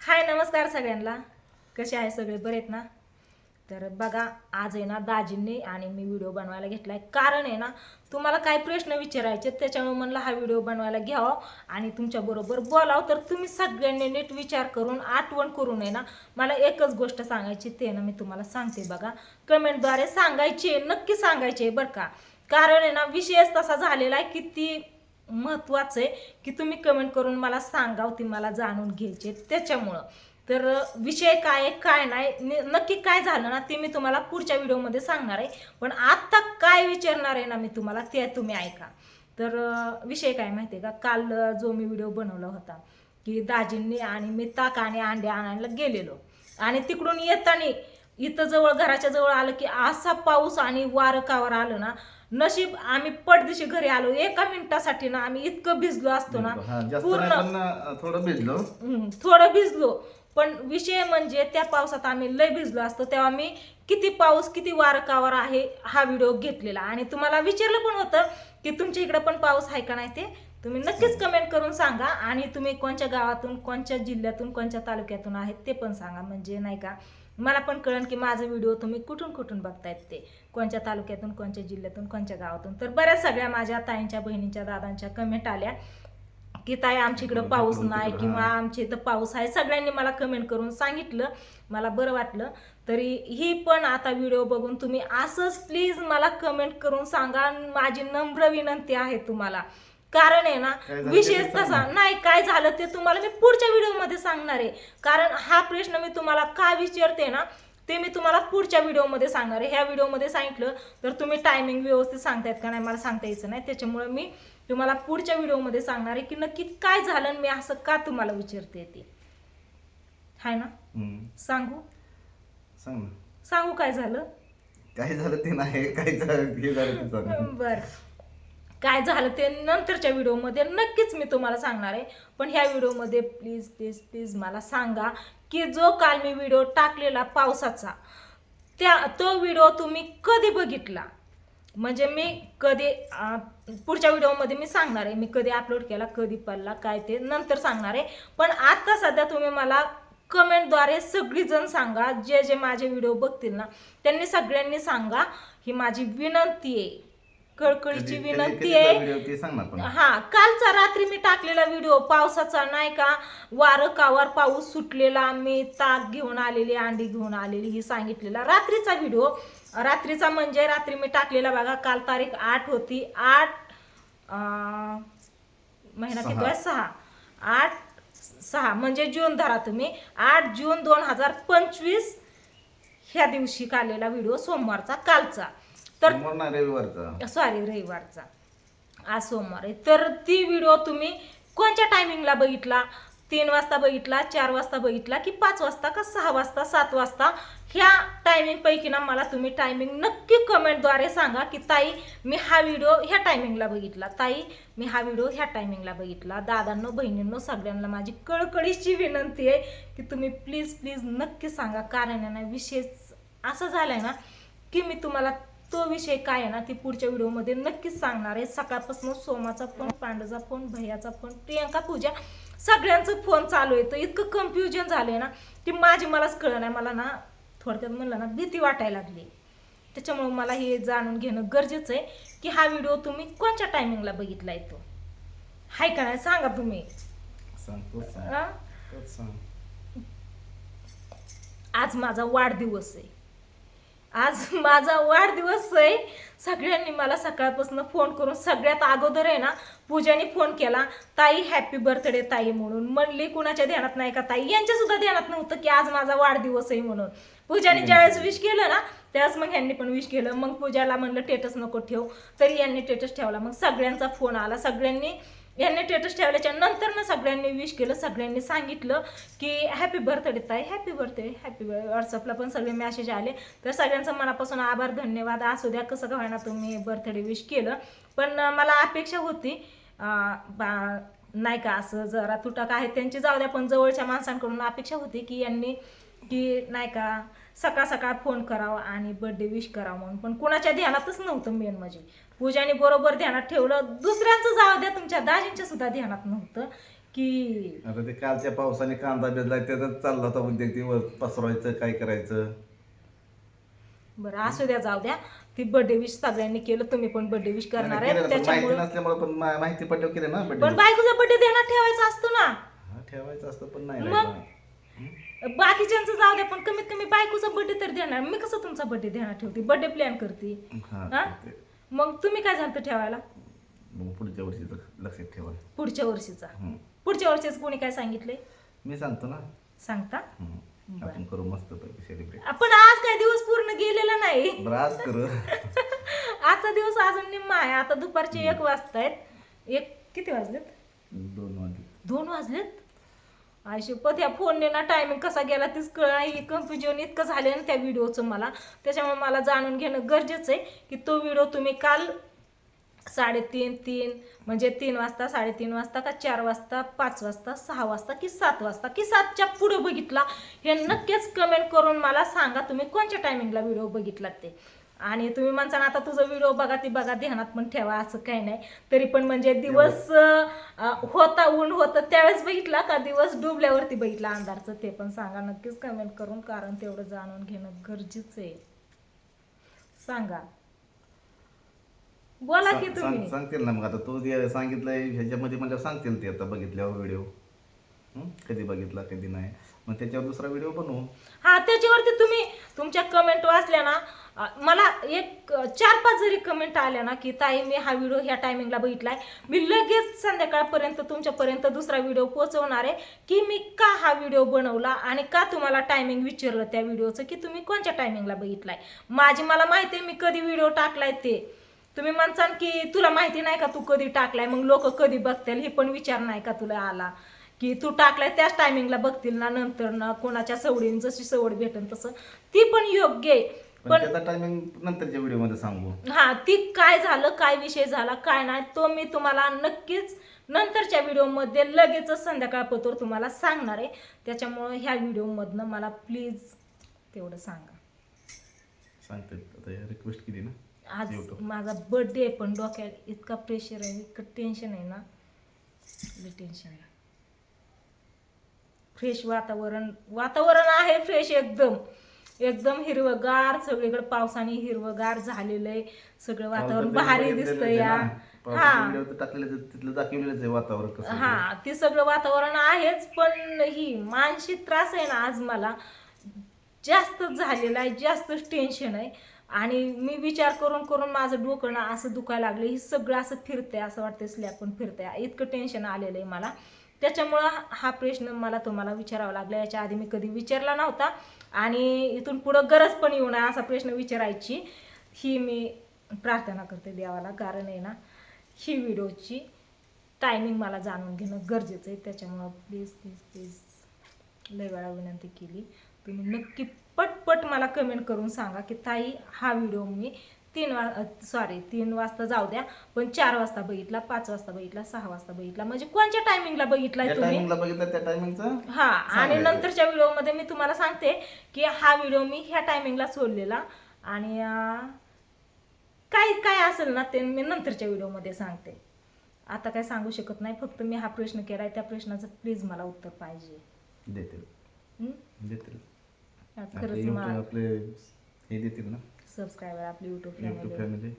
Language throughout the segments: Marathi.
हाय नमस्कार सगळ्यांना. कसे आहे सगळे, बरे आहेत ना? तर बघा, आज आहे ना दाजींनी आणि मी व्हिडिओ बनवायला घेतलाय. कारण आहे ना, तुम्हाला काय प्रश्न विचारायचे त्याच्यामुळे म्हणलं हा व्हिडिओ बनवायला घ्यावा आणि तुमच्याबरोबर बोलावं. तर तुम्ही सगळ्यांनी नीट विचार करून आठवण करून आहे ना मला एकच गोष्ट सांगायची, ते ना मी तुम्हाला सांगते बघा. कमेंटद्वारे सांगायची, नक्की सांगायचे बरं का. कारण आहे ना विषयच तसा झालेला आहे की ती महत्वाचं आहे की तुम्ही कमेंट करून मला सांगाव, ती मला जाणून घ्यायचे त्याच्यामुळं. तर विषय काय आहे काय नाही नक्की काय झालं ना ते मी तुम्हाला पुढच्या व्हिडिओमध्ये सांगणार आहे. पण आत्ता काय विचारणार आहे ना मी तुम्हाला ते तुम्ही ऐका. तर विषय काय माहिती आहे का, काल जो मी व्हिडिओ बनवला होता की दाजींनी आणि मी ताक आणि अंडे आणायला गेलेलो आणि तिकडून येताना इथं जवळ घराच्या जवळ आलं की असा पाऊस आणि वारं कावर आलं ना. नशीब आम्ही पडदिशी घरी आलो, एका मिनिटासाठी ना आम्ही इतकं भिजलो असतो ना पूर्ण. थोडं भिजलो. थोडं भिजलो, पण विषय म्हणजे त्या पावसात आम्ही लय भिजलो असतो. तेव्हा मी किती पाऊस किती वारं कावर आहे हा व्हिडिओ घेतलेला आणि तुम्हाला विचारलं पण होतं की तुमच्या इकडे पण पाऊस आहे का नाही. ते तुम्ही नक्कीच कमेंट करून सांगा आणि तुम्ही कोणत्या गावातून कोणत्या जिल्ह्यातून कोणत्या तालुक्यातून आहेत ते पण सांगा. म्हणजे नाही का मला पण कळन की माझा व्हिडिओ तुम्ही कुठून कुठून बघतायत, ते कोणत्या तालुक्यातून कोणत्या जिल्ह्यातून कोणत्या गावातून. तर बऱ्याच सगळ्या माझ्या ताईंच्या बहिणींच्या दादांच्या कमेंट आल्या की ताई आमच्या इकडं पाऊस नाही किंवा आमच्या इथं पाऊस आहे. सगळ्यांनी मला कमेंट करून सांगितलं, मला बरं वाटलं. तरी ही पण आता व्हिडिओ बघून तुम्ही असंच प्लीज मला कमेंट करून सांगा. माझी नम्र विनंती आहे तुम्हाला. कारण आहे ना विशेष तसा नाही, काय झालं ते तुम्हाला मी पुढच्या व्हिडिओमध्ये सांगणार आहे. कारण हा प्रश्न मी तुम्हाला का विचारते ना ते मी तुम्हाला पुढच्या व्हिडिओमध्ये सांगणार आहे. ह्या व्हिडिओमध्ये सांगितलं तर तुम्ही टायमिंग व्यवस्थित सांगतायत का नाही मला सांगता यायचं नाही. त्याच्यामुळे मी तुम्हाला पुढच्या व्हिडिओमध्ये सांगणार आहे की नक्की काय झालं, मी असं का तुम्हाला विचारते ते. हाय ना? सांगू सांग ना. सांगू काय झालं? काय झालं ते नाही, काय झालं हे झालं ते सांग. बर, काय झालं ते नंतरच्या व्हिडिओमध्ये नक्कीच मी तुम्हाला सांगणार आहे. पण ह्या व्हिडिओमध्ये प्लीज प्लीज प्लीज मला सांगा की जो काल मी व्हिडिओ टाकलेला पावसाचा, तो व्हिडिओ तुम्ही कधी बघितला. म्हणजे मी कधी पुढच्या व्हिडिओमध्ये मी सांगणार आहे मी कधी अपलोड केला, कधी पडला, काय ते नंतर सांगणार आहे. पण आता सध्या तुम्ही मला कमेंटद्वारे सगळीजण सांगा, जे जे माझे व्हिडिओ बघतील ना त्यांनी सगळ्यांनी सांगा. ही माझी विनंती आहे, कळकळीची विनंती आहे. हा, कालचा रात्री मी टाकलेला व्हिडिओ पावसाचा नाही का, वारं कावर पाऊस सुटलेला, मी ताक घेऊन आलेली अंडी घेऊन आलेली ही सांगितलेला रात्रीचा व्हिडिओ. रात्रीचा म्हणजे रात्री मी टाकलेला बघा. काल तारीख 8 होती. 8 महिना किती आहे, 6. 8/6 म्हणजे जून धरा तुम्ही. 8 जून 2025 ह्या दिवशी काढलेला व्हिडिओ, सोमवारचा कालचा. तर रविवारचा, सॉरी रविवारचा, आज सोमवार आहे. तर ती व्हिडिओ तुम्ही कोणत्या टायमिंगला बघितला? 3 वाजता बघितला, 4 वाजता बघितला की 5 वाजता का 6 वाजता 7 वाजता? ह्या टायमिंग पैकी ना मला तुम्ही टायमिंग नक्की कमेंटद्वारे सांगा की ताई मी हा व्हिडिओ ह्या टायमिंगला बघितला, ताई मी हा व्हिडिओ ह्या टायमिंगला बघितला. दादांनो बहिणींनो सगळ्यांना माझी कळकळीची विनंती आहे की तुम्ही प्लीज प्लीज नक्की सांगा. कारण आहे ना विषय असा झालाय ना की मी तुम्हाला तो विषय काय आहे ना ती पुढच्या व्हिडिओमध्ये नक्कीच सांगणार आहे. सकाळपासून सोमाचा फोन, पांडूचा फोन, भैयाचा फोन, प्रियंका पूजा सगळ्यांचं फोन चालू आहे. तर इतकं कन्फ्युजन झालंय ना की माझी मलाच कळलं नाही. मला ना थोडक्यात म्हणलं ना भीती वाटायला लागली. त्याच्यामुळे मला हे जाणून घेणं गरजेचं आहे की हा व्हिडिओ तुम्ही कोणत्या टायमिंगला बघितलाय, तो हाय का नाही सांगा तुम्ही. आज माझा वाढदिवस आहे. आज माझा वाढदिवस आहे. सगळ्यांनी मला सकाळपासून फोन करून, सगळ्यात अगोदर आहे ना पूजाने फोन केला, ताई हॅपी बर्थडे ताई म्हणून. म्हणली कुणाच्या ध्यानात नाही का ताई, यांच्या सुद्धा ध्यानात नव्हतं की आज माझा वाढदिवस आहे म्हणून. पूजाने ज्यावेळेस विश केलं ना त्यावेळेस मग ह्यांनी पण विश केलं. मग पूजाला म्हणलं टेटस नको ठेव, तरी यांनी टेटस ठेवला. मग सगळ्यांचा फोन आला, यांनी टेटस ठेवल्याच्या नंतर ना सगळ्यांनी विश केलं. सगळ्यांनी सांगितलं की हॅपी बर्थडे ताई, हॅपी बर्थडे, हॅपी बर्थडे. व्हॉट्सअपला पण सगळे मेसेज आले. तर सगळ्यांचं मनापासून आभार, धन्यवाद. असू द्या कसं का ना तुम्ही बर्थडे विश केलं. पण मला अपेक्षा होती नाही का असं जरा तुटक आहे त्यांची जाऊ द्या, पण जवळच्या माणसांकडून अपेक्षा होती की यांनी की नाही का सकाळ सकाळ फोन करावा आणि बर्थडे विश करावं म्हणून. पण कुणाच्या ध्यानातच नव्हतं. मेन म्हणजे पूजाने बरोबर ध्यानात ठेवलं. दुसऱ्यांचं जाऊ द्या, तुमच्या दाजींच्या सुद्धा ध्यानात नव्हतं की आता ते कालच्या पावसाने कांदा भिजलाय त्याचाच चालला होता उद्योग ती पसरवायचं काय करायचं. बरं असू द्या, जाऊ द्या. ती बर्थडे विश सगळ्यांनी केलं, तुम्ही पण बर्थडे विश करणार आहे माहिती त्याच्यामुळे. नसल्यामुळे पण माहिती पडल्यावर केलं ना पण बर्थडे. बायकोचा बर्थडे ध्यानात ठेवायचा असतो ना. हा ठेवायचं असतं पण नाही मग? राहिलं. बाकीच्यांचं जाऊ द्या, पण कमीत कमी बायकोचा बर्थडे तर देणार. मी कसं तुमचा बर्थडे ध्यानात ठेवते, बर्थडे प्लॅन करते. हा हा? ते- मग तुम्ही काय झालं ठेवायला मग पुढच्या वर्षी लक्षात ठेवा. पुढच्या वर्षीचा? हम्म. पुढच्या वर्षीच कोणी काय सांगितले मी सांगतो ना. सांगता? हम्म. आपण करू मस्त पैकी सेलिब्रेट. आपण आज काय दिवस पूर्ण गेलेला नाही. बरं आज करू. आजचा दिवस अजून निम्मा आहे. आता दुपारचे 1 वाजतायत. किती वाजलेत? 2 वाजले. 2 वाजलेत. आयशपथ, या फोनने ना टायमिंग कसा गेला तीच कळ. कन्फ्युजन इतकं झालं ना त्या व्हिडिओचं मला. त्याच्यामुळे मला जाणून घेणं गरजेचं आहे की तो व्हिडिओ तुम्ही काल 3:30 म्हणजे 3 वाजता, 3:30 वाजता का 4 वाजता, 5 वाजता, 6 वाजता की 7 वाजता की 7च्या पुढे बघितला हे नक्कीच कमेंट करून मला सांगा तुम्ही कोणत्या टायमिंगला व्हिडिओ बघितला ते. आणि तुम्ही म्हणता ना आता तुझा व्हिडिओ बघा ती बघा, ध्यानात पण ठेवा असं काही नाही. तरी पण म्हणजे दिवस होता, ऊन होतं त्यावेळेस बघितला का दिवस डुबल्यावरती बघितला अंधारचं, ते पण सांगा नक्कीच कमेंट करून, कारण तेवढं जाणून घेणं गरजेचं आहे. सांगा, बोला की तुम्ही. सांगतील ना मग आता तू जे सांगितलंय ह्याच्यामध्ये म्हणजे सांगतील ते आता बघितल्यावर व्हिडिओ. कधी बघितला कधी नाही, मग त्याच्यावर दुसरा व्हिडिओ बनवू. हा, त्याच्यावरती तुम्ही तुमच्या कमेंट वाचल्या ना, मला 4-5 जरी कमेंट आल्या ना की ताई मी हा व्हिडिओ ह्या टायमिंगला बघितलाय, मी लगेच संध्याकाळपर्यंत तुमच्यापर्यंत दुसरा व्हिडिओ पोहोचवणार आहे की मी का हा व्हिडिओ बनवला आणि का तुम्हाला टायमिंग विचारलं त्या व्हिडिओचं की तुम्ही कोणत्या टायमिंगला बघितलाय. मला माहिती आहे मी कधी व्हिडिओ टाकलाय ते. तुम्ही म्हणसान की तुला माहिती नाही का तू कधी टाकलाय, मग लोक कधी बघतील हे पण विचार नाही का तुला आला की तू टाकलाय त्याच टायमिंगला बघतील ना नंतर ना, कोणाच्या सवडीन जशी सवड भेटेल तसं. ती पण योग्य आहे, पण त्याचा टायमिंग नंतरच्या व्हिडिओ मध्ये सांगू. हा, ती काय झालं, काय विषय झाला, काय नाही तो मी तुम्हाला नक्कीच नंतरच्या व्हिडिओमध्ये लगेचच संध्याकाळपतोर तुम्हाला सांगणार आहे. त्याच्यामुळे ह्या व्हिडिओमधनं मला प्लीज तेवढं सांगा. सांगते आता रिक्वेस्ट केली ना. आज YouTube. माझा बर्थडे आहे पण डोक्यात इतका प्रेशर आहे, इतकं टेन्शन आहे ना, टेन्शन आहे. फ्रेश वातावरण आहे, फ्रेश एकदम हिरवगार, सगळीकडे पावसाने हिरवगार झालेलं आहे, सगळं वातावरण भारी दिसतंय या. हा तिथलं दाखवलेलंच आहे वातावरण कसं. हा, ते सगळं वातावरण आहेच, पण ही मानसिक त्रास आहे ना आज मला जास्त झालेला आहे, जास्तच टेन्शन आहे. आणि मी विचार करून करून माझं डोकं ना असं दुखायला लागलं, हे सगळं असं फिरतंय, असं वाटतंय स्लॅब पण फिरतंय, इतकं टेन्शन आलेलं आहे मला. त्याच्यामुळं हा प्रश्न मला तुम्हाला विचारावा लागला. याच्या आधी मी कधी विचारला नव्हता आणि इथून पुढं गरज पण येऊ नये असा प्रश्न विचारायची ही मी प्रार्थना करते देवाला. कारण आहे ना ही व्हिडिओची टायमिंग मला जाणून घेणं गरजेचं आहे. त्याच्यामुळं प्लीज प्लीज प्लीज लय वेळा विनंती केली, तुम्ही नक्की पटपट मला कमेंट करून सांगा की ताई हा व्हिडिओ मी 3 वाजता जाऊ द्या, पण 4 वाजता बघितला, 5 वाजता बघितला, 6 वाजता बघितला, म्हणजे कोणत्या टायमिंगला बघितलाय तुम्ही. टायमिंगला बघितलं त्या टायमिंगचं. हा, आणि नंतरच्या व्हिडिओमध्ये मी तुम्हाला सांगते की हा व्हिडिओ मी ह्या टायमिंगला सोडलेला आणि काय काय असेल ना ते मी नंतरच्या व्हिडिओमध्ये सांगते. आता काय सांगू शकत नाही, फक्त मी हा प्रश्न केलाय, त्या प्रश्नाचं प्लीज मला उत्तर पाहिजे. देतील खरंच मला आपले हे देतील ना सबस्क्रायबर आपली YouTube युट्यूब फॅमिली.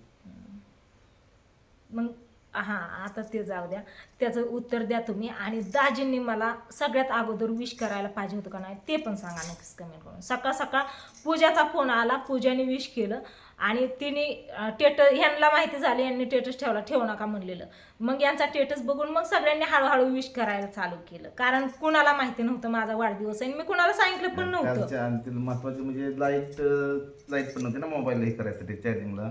मग हा, आता ते जाऊ द्या, त्याचं उत्तर द्या तुम्ही. आणि दाजींनी मला सगळ्यात अगोदर विश करायला पाहिजे होतं का नाही ते पण सांगा नक्कीच कमेंट करून. सकाळ सकाळ पूजाचा फोन आला, पूजाने विश केलं आणि तिने ह्यांना माहिती झाली, यांनी टेटस ठेवू नका म्हणलेलं. मग यांचा टेटस बघून मग सगळ्यांनी हळूहळू विश करायला चालू केलं, कारण कुणाला माहिती नव्हतं माझा वाढदिवस आहे, मी कुणाला सांगितलं पण नव्हतं. आणि महत्वाचं म्हणजे लाईट पण नव्हती ना मोबाईल हे करायसाठी चार्जिंगला.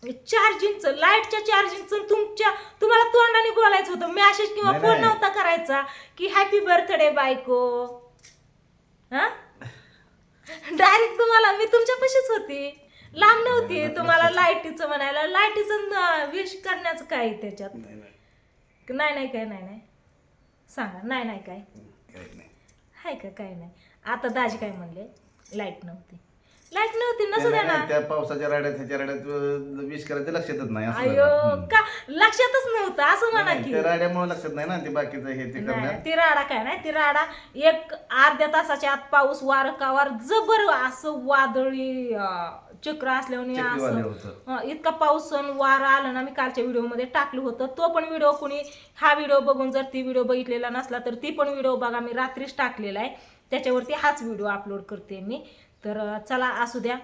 चार्जिंगचं, लाईटच्या चार्जिंगचं तुम्हाला तोंडाने बोलायचं होतं, मेसेज किंवा फोन नव्हता करायचा की हॅपी बर्थडे बायको. हा, डायरेक्ट तुम्हाला मी तुमच्यापाशीच होती, लांब नव्हती. तुम्हाला लाईटीचं म्हणायला, लाईटीचं विश करण्याचं काय त्याच्यात. नाही काय सांगा, नाही काय हाय का, काय नाही. आता दाजी काय म्हणले, लाईट नव्हती. लाईट नव्हती नसू द्या ना. त्या पावसाच्या राड्यात ह्याच्या राड्यात विश करायचं लक्षातच नाही असं अयो झालं. का लक्षातच नव्हतं असं म्हणा नाही, की. त्या राड्यामुळे लक्षात नाही ना ते बाकीचं हे ते नाही, करण्यात. ती राडा काय नाही, ती राडा एक अर्ध्या तासाच्या आत पाऊस वार कावार जबर असं वादळी चक्र असल्याने चक्रीवादळ असं होतं. इतका पाऊस सण वारा आला ना. मी कालच्या व्हिडिओमध्ये टाकलं होतं तो पण व्हिडिओ कुणी हा व्हिडिओ बघून जर ती व्हिडिओ बघितलेला नसला तर ती पण व्हिडिओ बघा. मी रात्रीच टाकलेला आहे त्याच्यावरती हाच व्हिडिओ अपलोड करते मी. तर चला असू द्या,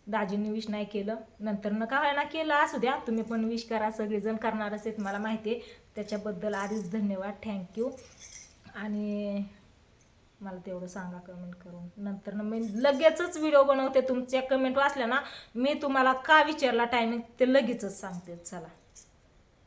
दाजींनी विश नाही केलं नंतर न का ना केलं असू द्या. तुम्ही पण विश करा, सगळेजण करणारच आहेत मला माहिती आहे. त्याच्याबद्दल आधीच धन्यवाद, थँक्यू. आणि मला तेवढं सांगा कमेंट करून. नंतर ना मी लगेचच व्हिडिओ बनवते. तुमच्या कमेंट वाचल्या ना मी तुम्हाला का विचारला टायमिंग ते लगेचच सांगते. चला.